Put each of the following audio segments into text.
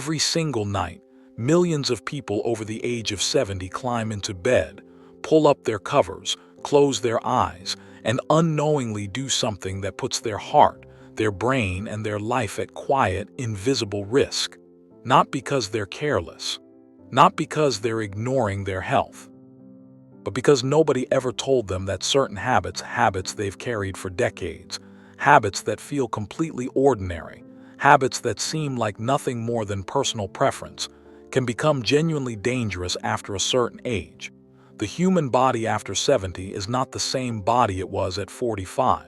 Every single night, millions of people over the age of 70 climb into bed, pull up their covers, close their eyes, and unknowingly do something that puts their heart, their brain, and their life at quiet, invisible risk. Not because they're careless, not because they're ignoring their health, but because nobody ever told them that certain habits they've carried for decades, habits that feel completely ordinary, habits that seem like nothing more than personal preference, can become genuinely dangerous after a certain age. The human body after 70 is not the same body it was at 45.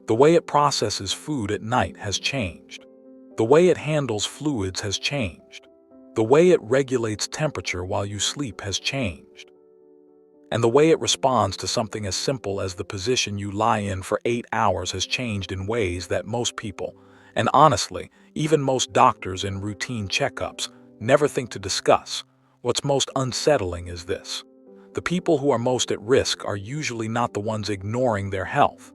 The way it processes food at night has changed. The way it handles fluids has changed. The way it regulates temperature while you sleep has changed. And the way it responds to something as simple as the position you lie in for 8 hours has changed in ways that most people, and honestly, even most doctors in routine checkups, never think to discuss. What's most unsettling is this: the people who are most at risk are usually not the ones ignoring their health.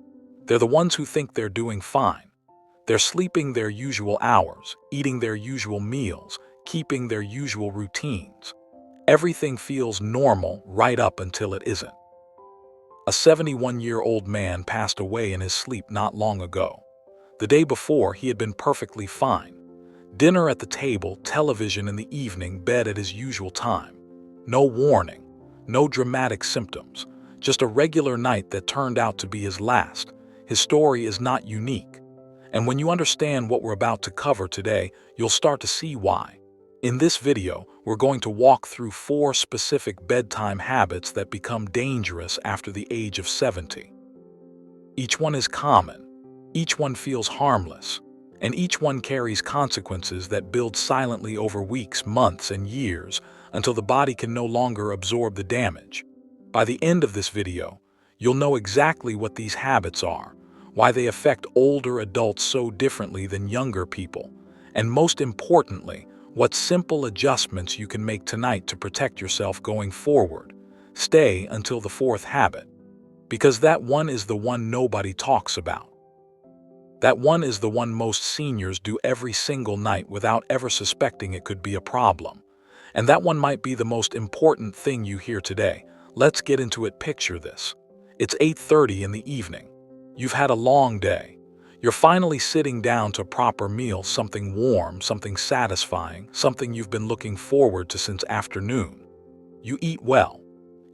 They're the ones who think they're doing fine. They're sleeping their usual hours, eating their usual meals, keeping their usual routines. Everything feels normal right up until it isn't. A 71-year-old man passed away in his sleep not long ago. The day before, he had been perfectly fine. Dinner at the table, television in the evening, bed at his usual time. No warning, no dramatic symptoms, just a regular night that turned out to be his last. His story is not unique. And when you understand what we're about to cover today, you'll start to see why. In this video, we're going to walk through 4 specific bedtime habits that become dangerous after the age of 70. Each one is common, each one feels harmless, and each one carries consequences that build silently over weeks, months, and years until the body can no longer absorb the damage. By the end of this video, you'll know exactly what these habits are, why they affect older adults so differently than younger people, and most importantly, what simple adjustments you can make tonight to protect yourself going forward. Stay until the 4th habit, because that one is the one nobody talks about. That one is the one most seniors do every single night without ever suspecting it could be a problem. And that one might be the most important thing you hear today. Let's get into it. Picture this. It's 8:30 in the evening. You've had a long day. You're finally sitting down to a proper meal, something warm, something satisfying, something you've been looking forward to since afternoon. You eat well.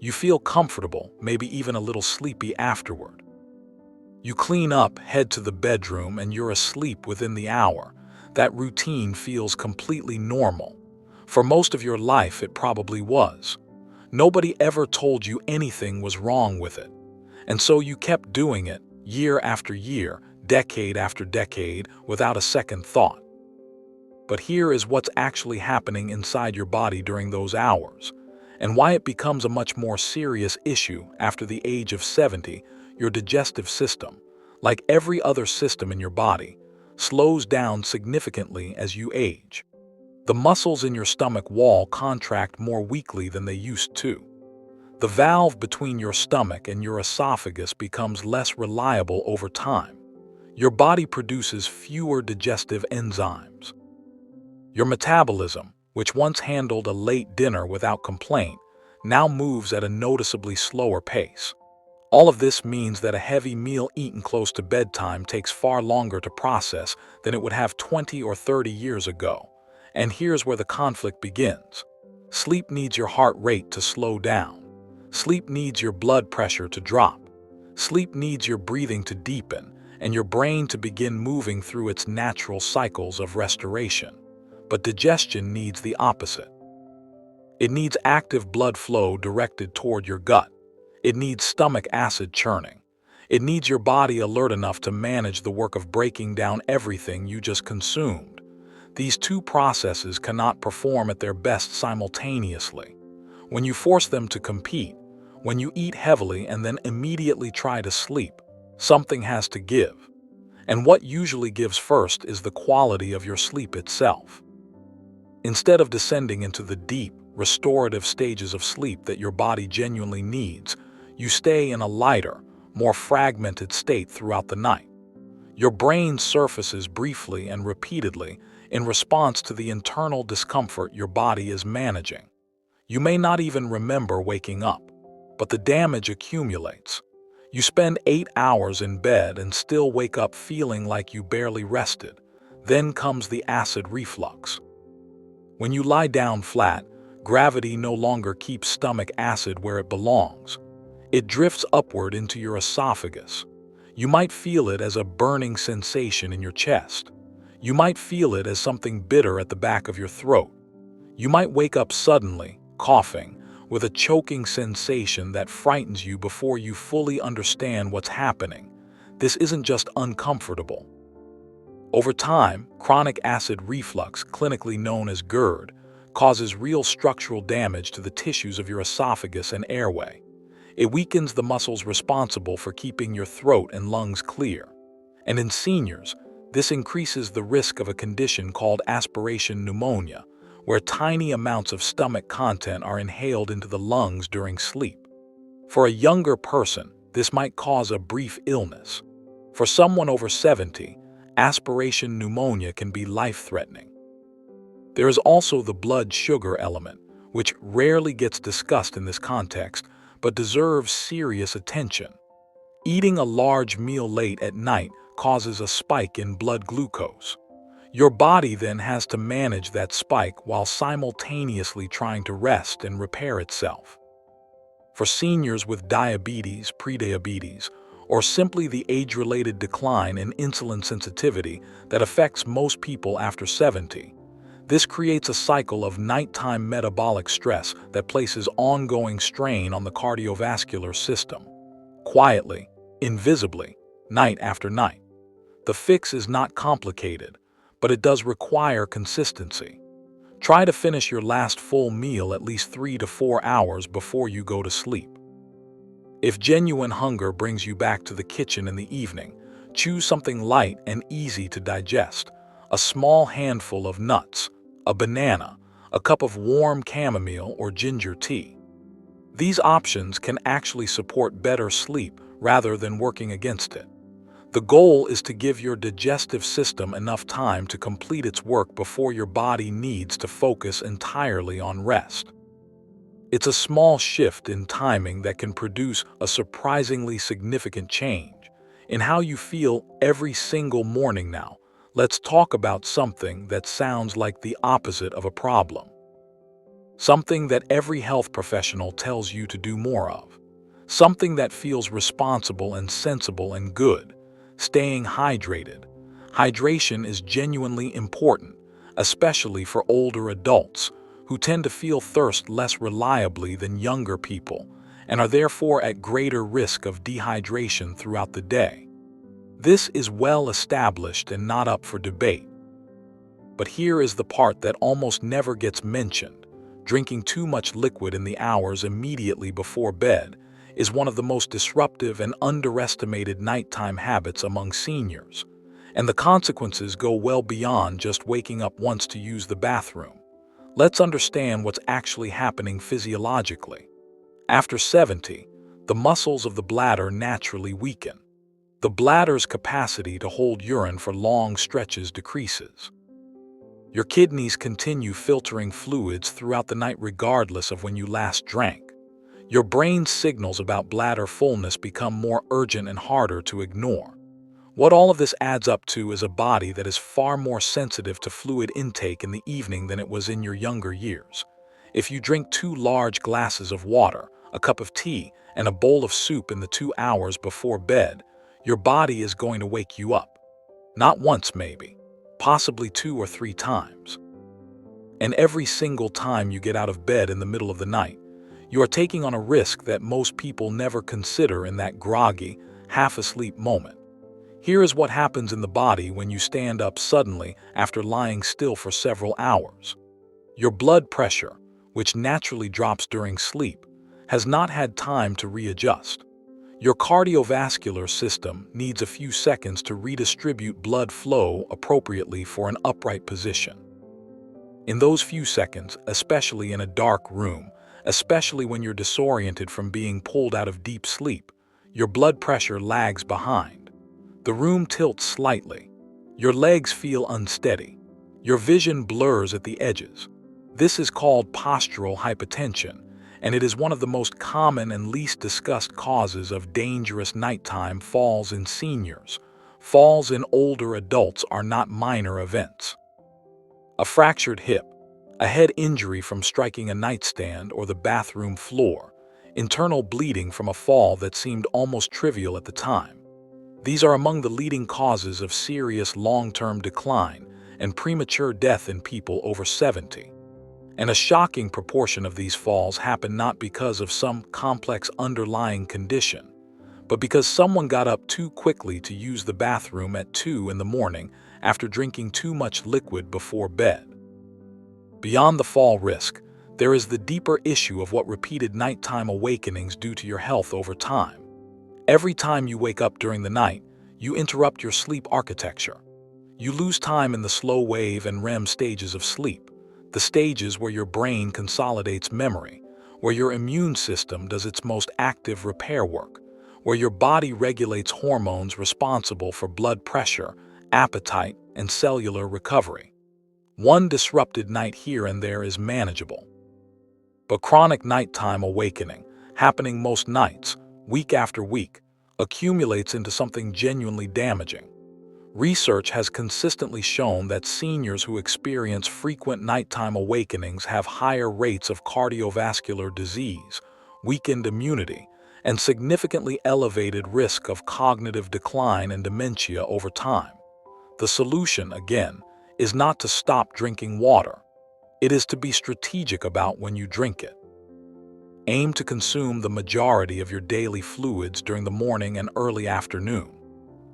You feel comfortable, maybe even a little sleepy afterward. You clean up, head to the bedroom, and you're asleep within the hour. That routine feels completely normal. For most of your life, it probably was. Nobody ever told you anything was wrong with it. And so you kept doing it, year after year, decade after decade, without a second thought. But here is what's actually happening inside your body during those hours, and why it becomes a much more serious issue after the age of 70. Your digestive system, like every other system in your body, slows down significantly as you age. The muscles in your stomach wall contract more weakly than they used to. The valve between your stomach and your esophagus becomes less reliable over time. Your body produces fewer digestive enzymes. Your metabolism, which once handled a late dinner without complaint, now moves at a noticeably slower pace. All of this means that a heavy meal eaten close to bedtime takes far longer to process than it would have 20 or 30 years ago. And here's where the conflict begins. Sleep needs your heart rate to slow down. Sleep needs your blood pressure to drop. Sleep needs your breathing to deepen and your brain to begin moving through its natural cycles of restoration. But digestion needs the opposite. It needs active blood flow directed toward your gut. It needs stomach acid churning. It needs your body alert enough to manage the work of breaking down everything you just consumed. These 2 processes cannot perform at their best simultaneously. When you force them to compete, when you eat heavily and then immediately try to sleep, something has to give. And what usually gives first is the quality of your sleep itself. Instead of descending into the deep, restorative stages of sleep that your body genuinely needs, you stay in a lighter, more fragmented state throughout the night. Your brain surfaces briefly and repeatedly, in response to the internal discomfort your body is managing. You may not even remember waking up, but the damage accumulates. You spend 8 hours in bed and still wake up feeling like you barely rested. Then comes the acid reflux. When you lie down flat, gravity no longer keeps stomach acid where it belongs. It drifts upward into your esophagus. You might feel it as a burning sensation in your chest. You might feel it as something bitter at the back of your throat. You might wake up suddenly, coughing, with a choking sensation that frightens you before you fully understand what's happening. This isn't just uncomfortable. Over time, chronic acid reflux, clinically known as GERD, causes real structural damage to the tissues of your esophagus and airway. It weakens the muscles responsible for keeping your throat and lungs clear. And in seniors, this increases the risk of a condition called aspiration pneumonia, where tiny amounts of stomach content are inhaled into the lungs during sleep. For a younger person, this might cause a brief illness. For someone over 70, aspiration pneumonia can be life-threatening. There is also the blood sugar element, which rarely gets discussed in this context, but deserves serious attention. Eating a large meal late at night causes a spike in blood glucose. Your body then has to manage that spike while simultaneously trying to rest and repair itself. For seniors with diabetes, prediabetes, or simply the age-related decline in insulin sensitivity that affects most people after 70, this creates a cycle of nighttime metabolic stress that places ongoing strain on the cardiovascular system. Quietly, invisibly, night after night. The fix is not complicated, but it does require consistency. Try to finish your last full meal at least 3 to 4 hours before you go to sleep. If genuine hunger brings you back to the kitchen in the evening, choose something light and easy to digest. A small handful of nuts, a banana, a cup of warm chamomile or ginger tea. These options can actually support better sleep rather than working against it. The goal is to give your digestive system enough time to complete its work before your body needs to focus entirely on rest. It's a small shift in timing that can produce a surprisingly significant change in how you feel every single morning now. Let's talk about something that sounds like the opposite of a problem. Something that every health professional tells you to do more of. Something that feels responsible and sensible and good. Staying hydrated. Hydration is genuinely important, especially for older adults who tend to feel thirst less reliably than younger people and are therefore at greater risk of dehydration throughout the day. This is well established and not up for debate. But here is the part that almost never gets mentioned. Drinking too much liquid in the hours immediately before bed is one of the most disruptive and underestimated nighttime habits among seniors, and the consequences go well beyond just waking up once to use the bathroom. Let's understand what's actually happening physiologically. After 70, the muscles of the bladder naturally weaken. The bladder's capacity to hold urine for long stretches decreases. Your kidneys continue filtering fluids throughout the night regardless of when you last drank. Your brain's signals about bladder fullness become more urgent and harder to ignore. What all of this adds up to is a body that is far more sensitive to fluid intake in the evening than it was in your younger years. If you drink 2 large glasses of water, a cup of tea, and a bowl of soup in the 2 hours before bed, your body is going to wake you up. Not once maybe, possibly 2 or 3 times. And every single time you get out of bed in the middle of the night, you are taking on a risk that most people never consider in that groggy, half-asleep moment. Here is what happens in the body when you stand up suddenly after lying still for several hours. Your blood pressure, which naturally drops during sleep, has not had time to readjust. Your cardiovascular system needs a few seconds to redistribute blood flow appropriately for an upright position. In those few seconds, especially in a dark room, especially when you're disoriented from being pulled out of deep sleep, your blood pressure lags behind. The room tilts slightly. Your legs feel unsteady. Your vision blurs at the edges. This is called postural hypotension, and it is one of the most common and least discussed causes of dangerous nighttime falls in seniors. Falls in older adults are not minor events. A fractured hip, a head injury from striking a nightstand or the bathroom floor, internal bleeding from a fall that seemed almost trivial at the time. These are among the leading causes of serious long-term decline and premature death in people over 70. And a shocking proportion of these falls happen not because of some complex underlying condition, but because someone got up too quickly to use the bathroom at 2 in the morning after drinking too much liquid before bed. Beyond the fall risk, there is the deeper issue of what repeated nighttime awakenings do to your health over time. Every time you wake up during the night, you interrupt your sleep architecture. You lose time in the slow wave and REM stages of sleep, the stages where your brain consolidates memory, where your immune system does its most active repair work, where your body regulates hormones responsible for blood pressure, appetite, and cellular recovery. One disrupted night here and there is manageable. But chronic nighttime awakening, happening most nights, week after week, accumulates into something genuinely damaging. Research has consistently shown that seniors who experience frequent nighttime awakenings have higher rates of cardiovascular disease, weakened immunity, and significantly elevated risk of cognitive decline and dementia over time. The solution, again, is not to stop drinking water. It is to be strategic about when you drink it. Aim to consume the majority of your daily fluids during the morning and early afternoon.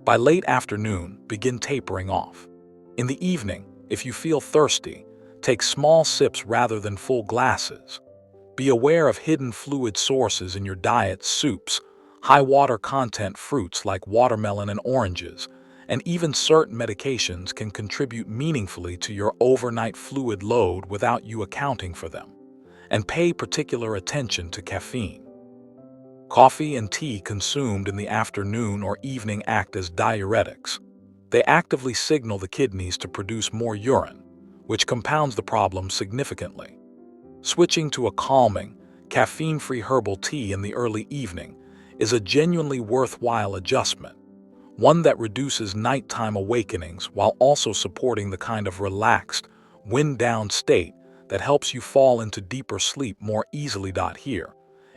By late afternoon, begin tapering off. In the evening, if you feel thirsty, take small sips rather than full glasses. Be aware of hidden fluid sources in your diet: soups, high water content fruits like watermelon and oranges, and even certain medications can contribute meaningfully to your overnight fluid load without you accounting for them. And pay particular attention to caffeine. Coffee and tea consumed in the afternoon or evening act as diuretics. They actively signal the kidneys to produce more urine, which compounds the problem significantly. Switching to a calming, caffeine-free herbal tea in the early evening is a genuinely worthwhile adjustment, one that reduces nighttime awakenings while also supporting the kind of relaxed, wind-down state that helps you fall into deeper sleep more easily. Here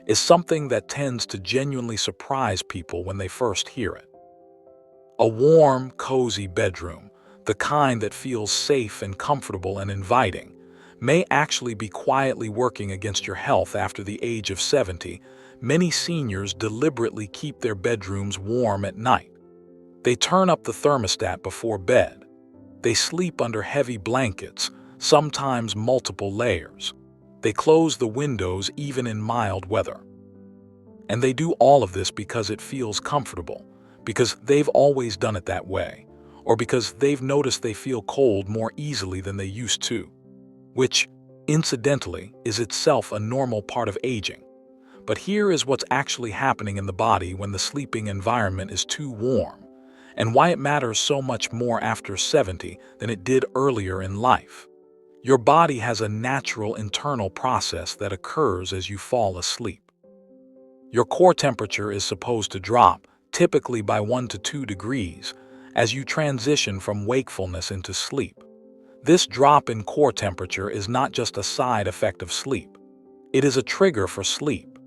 is something that tends to genuinely surprise people when they first hear it. A warm, cozy bedroom, the kind that feels safe and comfortable and inviting, may actually be quietly working against your health. After the age of 70, many seniors deliberately keep their bedrooms warm at night. They turn up the thermostat before bed. They sleep under heavy blankets, sometimes multiple layers. They close the windows even in mild weather. And they do all of this because it feels comfortable, because they've always done it that way, or because they've noticed they feel cold more easily than they used to, which, incidentally, is itself a normal part of aging. But here is what's actually happening in the body when the sleeping environment is too warm, and why it matters so much more after 70 than it did earlier in life. Your body has a natural internal process that occurs as you fall asleep. Your core temperature is supposed to drop, typically by 1 to 2 degrees, as you transition from wakefulness into sleep. This drop in core temperature is not just a side effect of sleep. It is a trigger for sleep.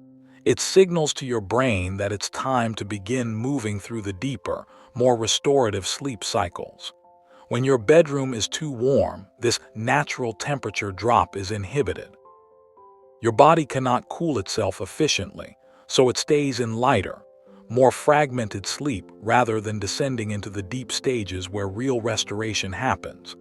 It signals to your brain that it's time to begin moving through the deeper, more restorative sleep cycles. When your bedroom is too warm, this natural temperature drop is inhibited. Your body cannot cool itself efficiently, so it stays in lighter, more fragmented sleep rather than descending into the deep stages where real restoration happens.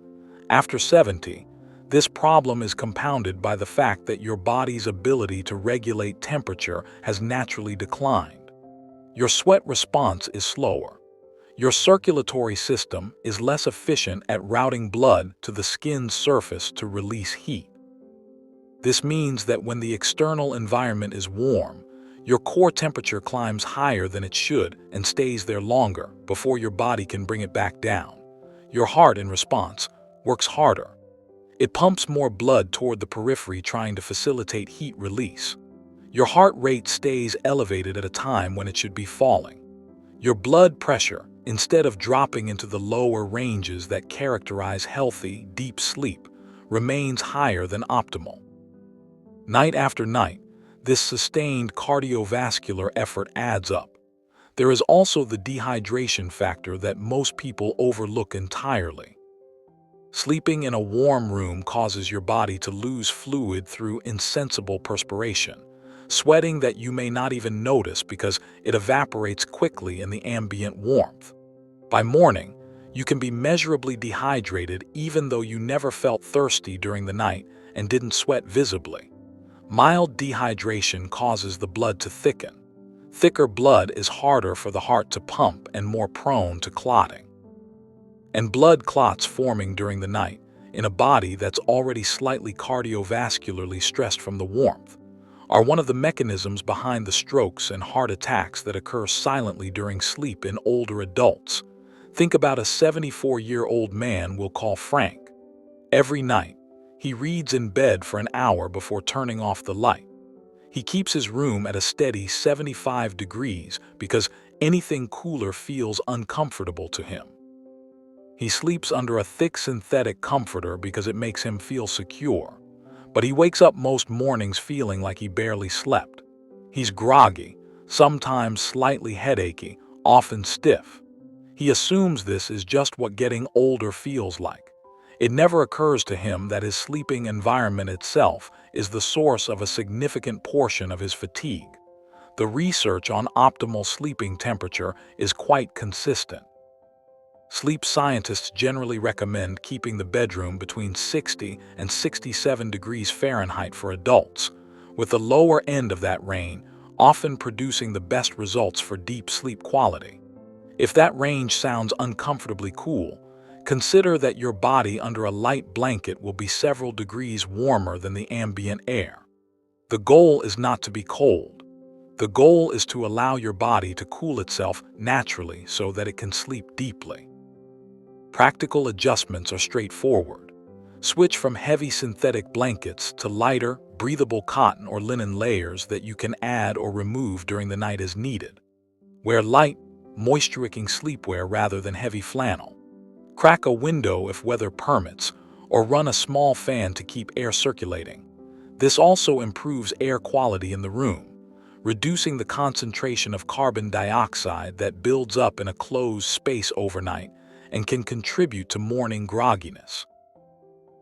After 70, this problem is compounded by the fact that your body's ability to regulate temperature has naturally declined. Your sweat response is slower. Your circulatory system is less efficient at routing blood to the skin's surface to release heat. This means that when the external environment is warm, your core temperature climbs higher than it should and stays there longer before your body can bring it back down. Your heart, in response, works harder. It pumps more blood toward the periphery, trying to facilitate heat release. Your heart rate stays elevated at a time when it should be falling. Your blood pressure, instead of dropping into the lower ranges that characterize healthy, deep sleep, remains higher than optimal. Night after night, this sustained cardiovascular effort adds up. There is also the dehydration factor that most people overlook entirely. Sleeping in a warm room causes your body to lose fluid through insensible perspiration, sweating that you may not even notice because it evaporates quickly in the ambient warmth. By morning, you can be measurably dehydrated even though you never felt thirsty during the night and didn't sweat visibly. Mild dehydration causes the blood to thicken. Thicker blood is harder for the heart to pump and more prone to clotting. And blood clots forming during the night, in a body that's already slightly cardiovascularly stressed from the warmth, are one of the mechanisms behind the strokes and heart attacks that occur silently during sleep in older adults. Think about a 74-year-old man we'll call Frank. Every night, he reads in bed for an hour before turning off the light. He keeps his room at a steady 75 degrees because anything cooler feels uncomfortable to him. He sleeps under a thick synthetic comforter because it makes him feel secure, but he wakes up most mornings feeling like he barely slept. He's groggy, sometimes slightly headachy, often stiff. He assumes this is just what getting older feels like. It never occurs to him that his sleeping environment itself is the source of a significant portion of his fatigue. The research on optimal sleeping temperature is quite consistent. Sleep scientists generally recommend keeping the bedroom between 60 and 67 degrees Fahrenheit for adults, with the lower end of that range often producing the best results for deep sleep quality. If that range sounds uncomfortably cool, consider that your body under a light blanket will be several degrees warmer than the ambient air. The goal is not to be cold. The goal is to allow your body to cool itself naturally so that it can sleep deeply. Practical adjustments are straightforward. Switch from heavy synthetic blankets to lighter, breathable cotton or linen layers that you can add or remove during the night as needed. Wear light, moisture-wicking sleepwear rather than heavy flannel. Crack a window if weather permits, or run a small fan to keep air circulating. This also improves air quality in the room, reducing the concentration of carbon dioxide that builds up in a closed space overnight and can contribute to morning grogginess.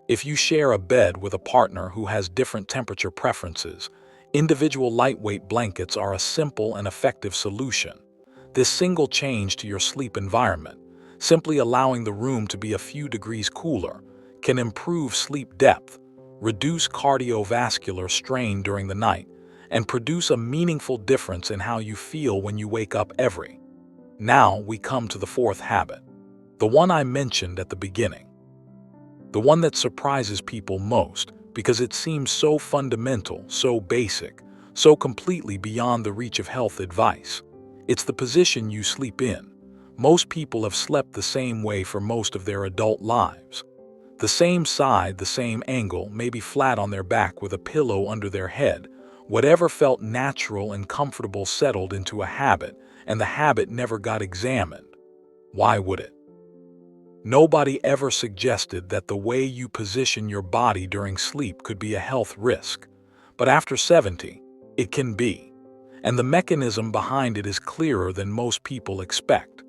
If you share a bed with a partner who has different temperature preferences, individual lightweight blankets are a simple and effective solution. This single change to your sleep environment, simply allowing the room to be a few degrees cooler, can improve sleep depth, reduce cardiovascular strain during the night, and produce a meaningful difference in how you feel when you wake up every. Now we come to the fourth habit. The one I mentioned at the beginning. The one that surprises people most because it seems so fundamental, so basic, so completely beyond the reach of health advice. It's the position you sleep in. Most people have slept the same way for most of their adult lives. The same side, the same angle, maybe flat on their back with a pillow under their head. Whatever felt natural and comfortable settled into a habit, and the habit never got examined. Why would it? Nobody ever suggested that the way you position your body during sleep could be a health risk. But after 70, it can be. And the mechanism behind it is clearer than most people expect.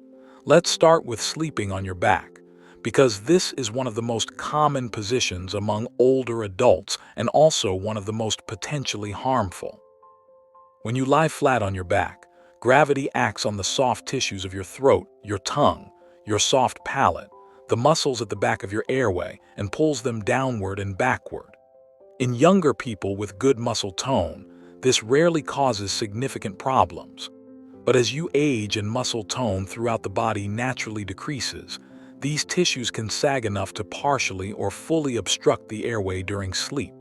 Let's start with sleeping on your back, because this is one of the most common positions among older adults and also one of the most potentially harmful. When you lie flat on your back, gravity acts on the soft tissues of your throat, your tongue, your soft palate, the muscles at the back of your airway, and pulls them downward and backward. In younger people with good muscle tone, this rarely causes significant problems. But as you age and muscle tone throughout the body naturally decreases, these tissues can sag enough to partially or fully obstruct the airway during sleep.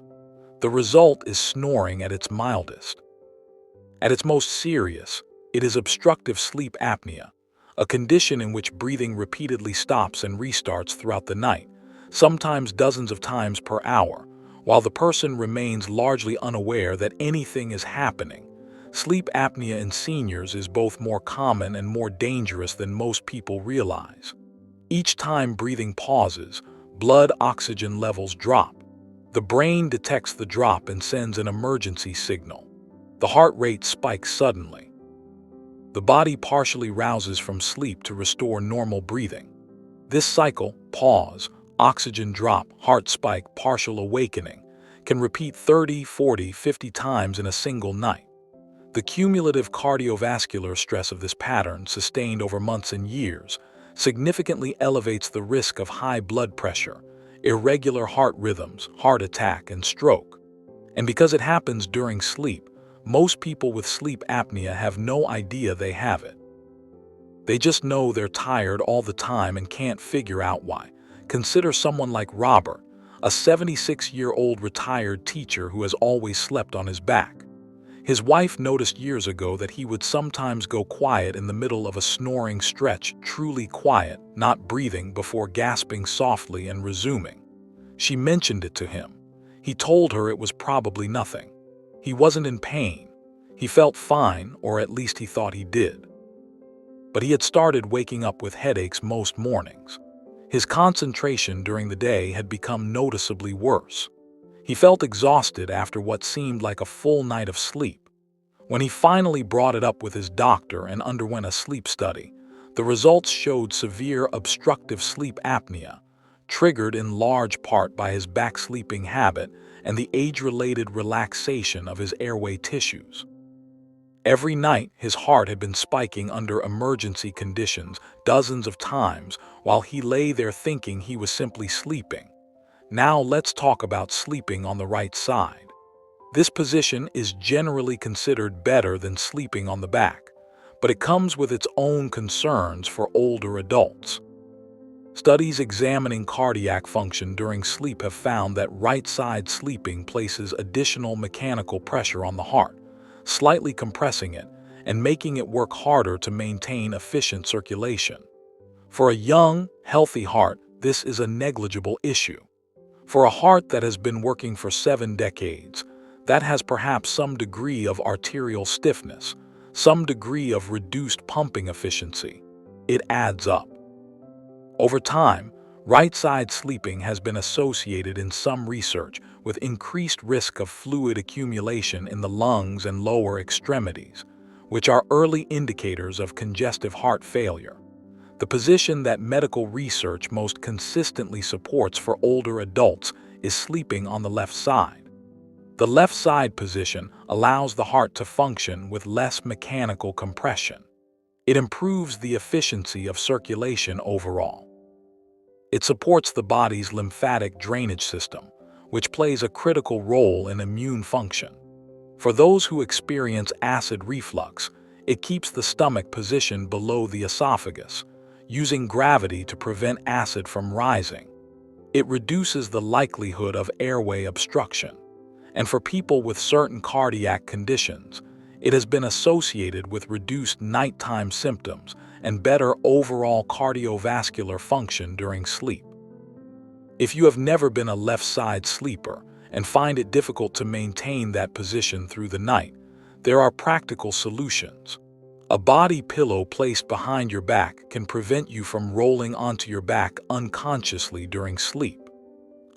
The result is snoring at its mildest. At its most serious, it is obstructive sleep apnea, a condition in which breathing repeatedly stops and restarts throughout the night, sometimes dozens of times per hour, while the person remains largely unaware that anything is happening. Sleep apnea in seniors is both more common and more dangerous than most people realize. Each time breathing pauses, blood oxygen levels drop. The brain detects the drop and sends an emergency signal. The heart rate spikes suddenly. The body partially rouses from sleep to restore normal breathing. This cycle, pause, oxygen drop, heart spike, partial awakening, can repeat 30, 40, 50 times in a single night. The cumulative cardiovascular stress of this pattern, sustained over months and years, significantly elevates the risk of high blood pressure, irregular heart rhythms, heart attack, and stroke. And because it happens during sleep, most people with sleep apnea have no idea they have it. They just know they're tired all the time and can't figure out why. Consider someone like Robert, a 76-year-old retired teacher who has always slept on his back. His wife noticed years ago that he would sometimes go quiet in the middle of a snoring stretch, truly quiet, not breathing, before gasping softly and resuming. She mentioned it to him. He told her it was probably nothing. He wasn't in pain. He felt fine, or at least he thought he did. But he had started waking up with headaches most mornings. His concentration during the day had become noticeably worse. He felt exhausted after what seemed like a full night of sleep. When he finally brought it up with his doctor and underwent a sleep study, the results showed severe obstructive sleep apnea, triggered in large part by his back sleeping habit and the age-related relaxation of his airway tissues. Every night, his heart had been spiking under emergency conditions dozens of times while he lay there thinking he was simply sleeping. Now let's talk about sleeping on the right side. This position is generally considered better than sleeping on the back, but it comes with its own concerns for older adults. Studies examining cardiac function during sleep have found that right-side sleeping places additional mechanical pressure on the heart, slightly compressing it and making it work harder to maintain efficient circulation. For a young, healthy heart, this is a negligible issue. For a heart that has been working for 7 decades, that has perhaps some degree of arterial stiffness, some degree of reduced pumping efficiency. It adds up. Over time, right-side sleeping has been associated in some research with increased risk of fluid accumulation in the lungs and lower extremities, which are early indicators of congestive heart failure. The position that medical research most consistently supports for older adults is sleeping on the left side. The left side position allows the heart to function with less mechanical compression. It improves the efficiency of circulation overall. It supports the body's lymphatic drainage system, which plays a critical role in immune function. For those who experience acid reflux, it keeps the stomach positioned below the esophagus, using gravity to prevent acid from rising. It reduces the likelihood of airway obstruction. And for people with certain cardiac conditions, it has been associated with reduced nighttime symptoms and better overall cardiovascular function during sleep. If you have never been a left-side sleeper and find it difficult to maintain that position through the night, there are practical solutions. A body pillow placed behind your back can prevent you from rolling onto your back unconsciously during sleep.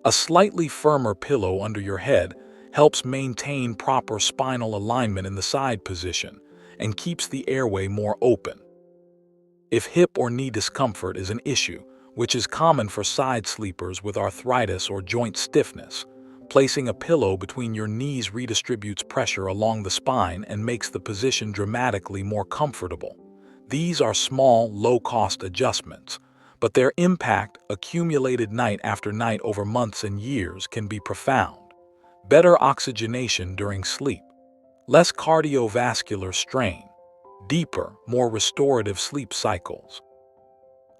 A slightly firmer pillow under your head helps maintain proper spinal alignment in the side position and keeps the airway more open. If hip or knee discomfort is an issue, which is common for side sleepers with arthritis or joint stiffness, placing a pillow between your knees redistributes pressure along the spine and makes the position dramatically more comfortable. These are small, low-cost adjustments, but their impact, accumulated night after night over months and years, can be profound. Better oxygenation during sleep, less cardiovascular strain, deeper, more restorative sleep cycles.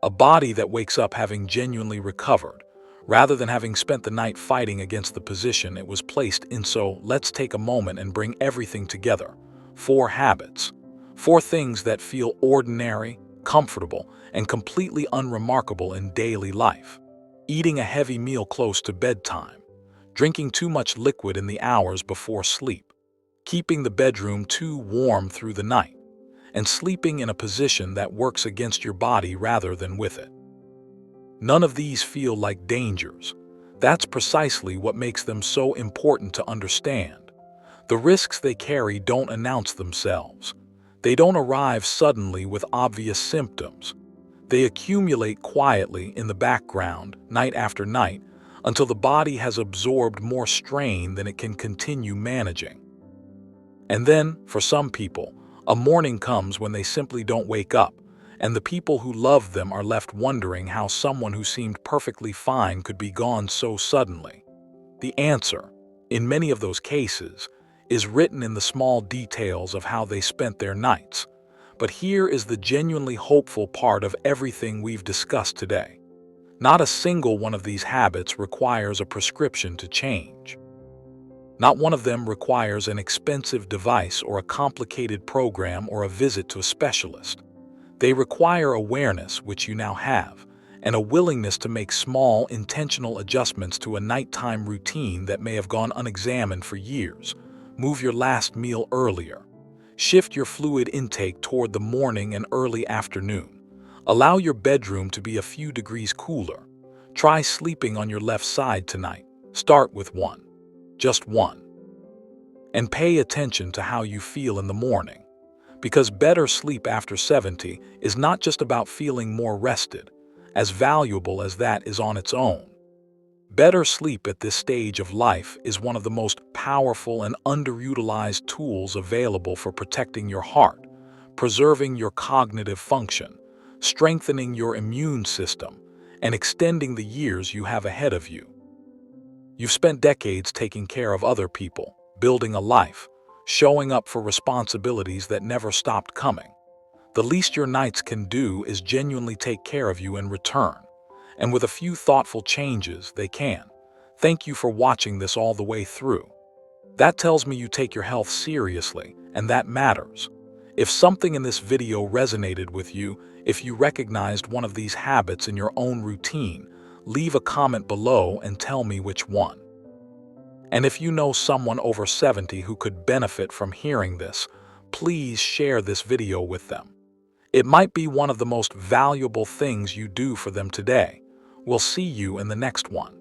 A body that wakes up having genuinely recovered, rather than having spent the night fighting against the position it was placed in. So let's take a moment and bring everything together. 4 habits. 4 things that feel ordinary, comfortable, and completely unremarkable in daily life. eating a heavy meal close to bedtime, drinking too much liquid in the hours before sleep, keeping the bedroom too warm through the night, and sleeping in a position that works against your body rather than with it. None of these feel like dangers. That's precisely what makes them so important to understand. The risks they carry don't announce themselves. They don't arrive suddenly with obvious symptoms. They accumulate quietly in the background, night after night, until the body has absorbed more strain than it can continue managing. And then, for some people, a morning comes when they simply don't wake up, and the people who love them are left wondering how someone who seemed perfectly fine could be gone so suddenly. The answer, in many of those cases, is written in the small details of how they spent their nights. But here is the genuinely hopeful part of everything we've discussed today. Not a single one of these habits requires a prescription to change. Not one of them requires an expensive device or a complicated program or a visit to a specialist. They require awareness, which you now have, and a willingness to make small, intentional adjustments to a nighttime routine that may have gone unexamined for years. Move your last meal earlier. Shift your fluid intake toward the morning and early afternoon. Allow your bedroom to be a few degrees cooler. Try sleeping on your left side tonight. Start with one. Just one. And pay attention to how you feel in the morning. Because better sleep after 70 is not just about feeling more rested, as valuable as that is on its own. Better sleep at this stage of life is one of the most powerful and underutilized tools available for protecting your heart, preserving your cognitive function, strengthening your immune system, and extending the years you have ahead of you. You've spent decades taking care of other people, building a life, showing up for responsibilities that never stopped coming. The least your nights can do is genuinely take care of you in return. And with a few thoughtful changes, they can. Thank you for watching this all the way through. That tells me you take your health seriously, and that matters. If something in this video resonated with you, if you recognized one of these habits in your own routine, leave a comment below and tell me which one. And if you know someone over 70 who could benefit from hearing this, please share this video with them. It might be one of the most valuable things you do for them today. We'll see you in the next one.